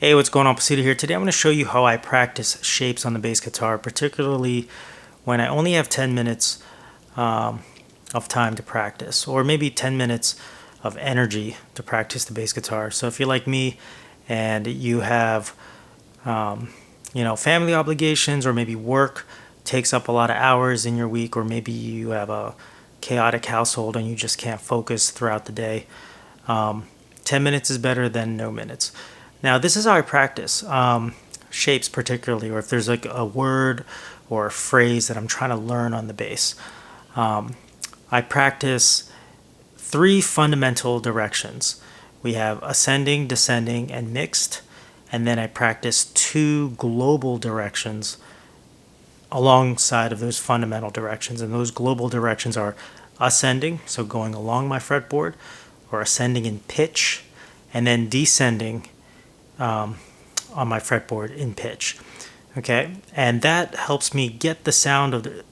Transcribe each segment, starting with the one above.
Hey, what's going on? Posido here. Today I'm going to show you how I practice shapes on the bass guitar, particularly when I only have 10 minutes of time to practice, or maybe 10 minutes of energy to practice the bass guitar. So if you're like me and you have, family obligations, or maybe work takes up a lot of hours in your week, or maybe you have a chaotic household and you just can't focus throughout the day, 10 minutes is better than no minutes. Now, this is how I practice shapes particularly, or if there's like a word or a phrase that I'm trying to learn on the bass. I practice three fundamental directions. We have ascending, descending, and mixed. And then I practice two global directions alongside of those fundamental directions. And those global directions are ascending, so going along my fretboard, or ascending in pitch, and then descending on my fretboard in pitch. Okay, and that helps me get the sound of the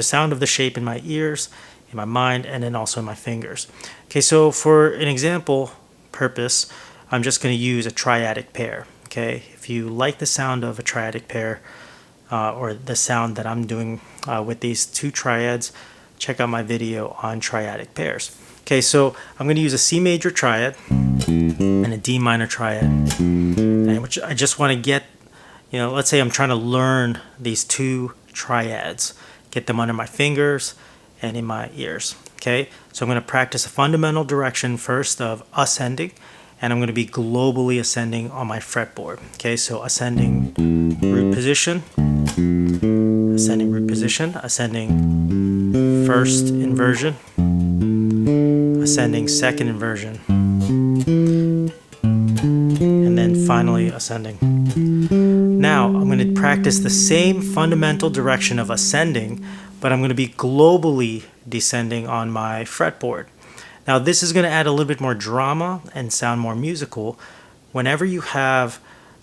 sound of the shape in my ears, in my mind, and then also in my fingers. Okay, so for an example purpose, I'm just going to use a triadic pair. Okay, if you like the sound of a triadic pair, or the sound that I'm doing with these two triads, check out my video on triadic pairs. Okay, so I'm going to use a C major triad and a D minor triad, and which I just want to get, let's say I'm trying to learn these two triads, get them under my fingers and in my ears. Okay, so I'm going to practice a fundamental direction first of ascending, and I'm going to be globally ascending on my fretboard. Okay, so ascending root position, ascending root position, ascending first inversion, ascending second inversion, and then finally ascending. Now I'm going to practice the same fundamental direction of ascending, but I'm going to be globally descending on my fretboard. Now this is going to add a little bit more drama and sound more musical whenever you have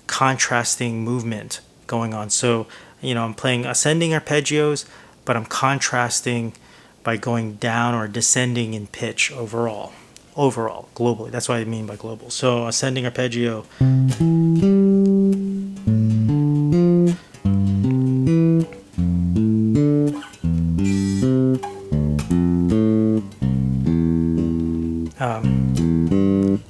contrasting movement going on. So, I'm playing ascending arpeggios, but I'm contrasting by going down or descending in pitch overall, globally. That's what I mean by global. So ascending arpeggio,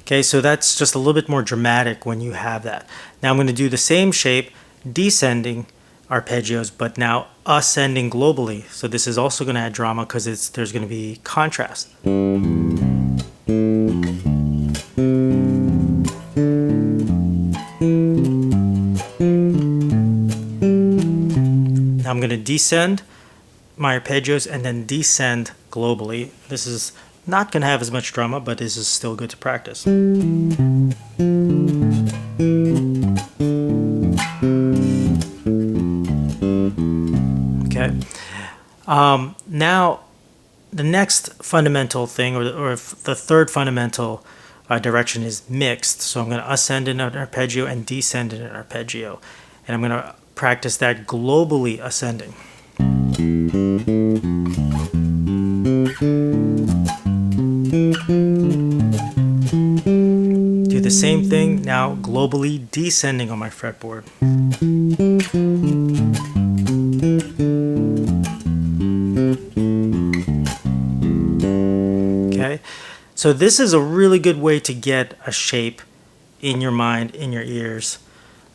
okay, so that's just a little bit more dramatic when you have that. Now I'm going to do the same shape, descending arpeggios, but now ascending globally. So this is also going to add drama because there's going to be contrast. Now I'm going to descend my arpeggios and then descend globally. This is not going to have as much drama, but this is still good to practice. Okay. Now, the next fundamental thing, or the third fundamental direction is mixed. So I'm going to ascend in an arpeggio and descend in an arpeggio. And I'm going to practice that globally ascending. Do the same thing now, globally descending on my fretboard. Okay, so this is a really good way to get a shape in your mind, in your ears,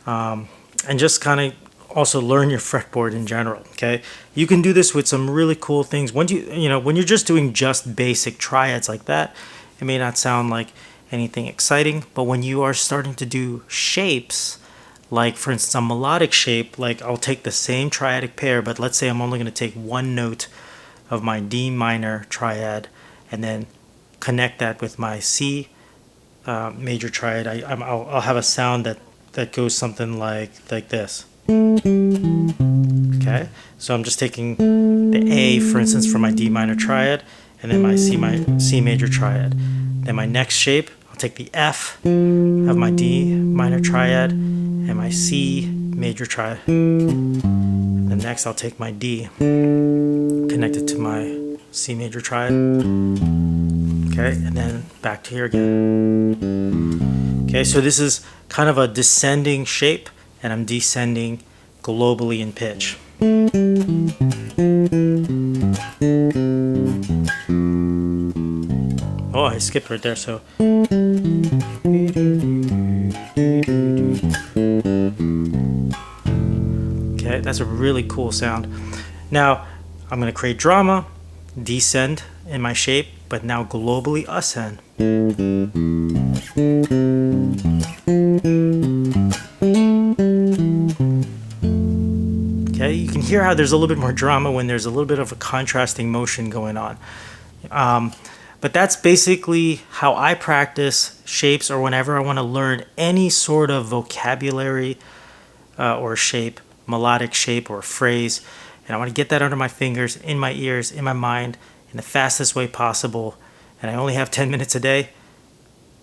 and just kind of also learn your fretboard in general. Okay, you can do this with some really cool things. When you're just doing just basic triads like that, it may not sound like anything exciting, but when you are starting to do shapes, like for instance a melodic shape, like I'll take the same triadic pair, but let's say I'm only going to take one note of my D minor triad and then connect that with my C major triad. I'll have a sound that goes something like this. Okay, so I'm just taking the A, for instance, for my D minor triad, and then my C major triad. Then my next shape, I'll take the F of my D minor triad and my C major triad. Then next I'll take my D, connect it to my C major triad. Okay, and then back to here again. Okay, so this is kind of a descending shape, and I'm descending globally in pitch. Oh, I skipped right there, so. Okay, that's a really cool sound. Now, I'm going to create drama, descend in my shape, but now globally ascend. Okay, you can hear how there's a little bit more drama when there's a little bit of a contrasting motion going on. But that's basically how I practice shapes, or whenever I want to learn any sort of vocabulary or shape, melodic shape or phrase, and I want to get that under my fingers, in my ears, in my mind, in the fastest way possible, and I only have 10 minutes a day.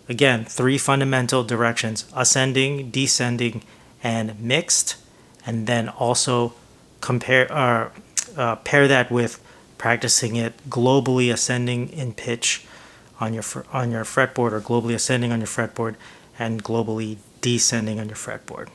Again, 3 fundamental directions: ascending, descending, and mixed, and then also pair that with practicing it globally ascending in pitch on your fretboard, or globally ascending on your fretboard and globally descending on your fretboard.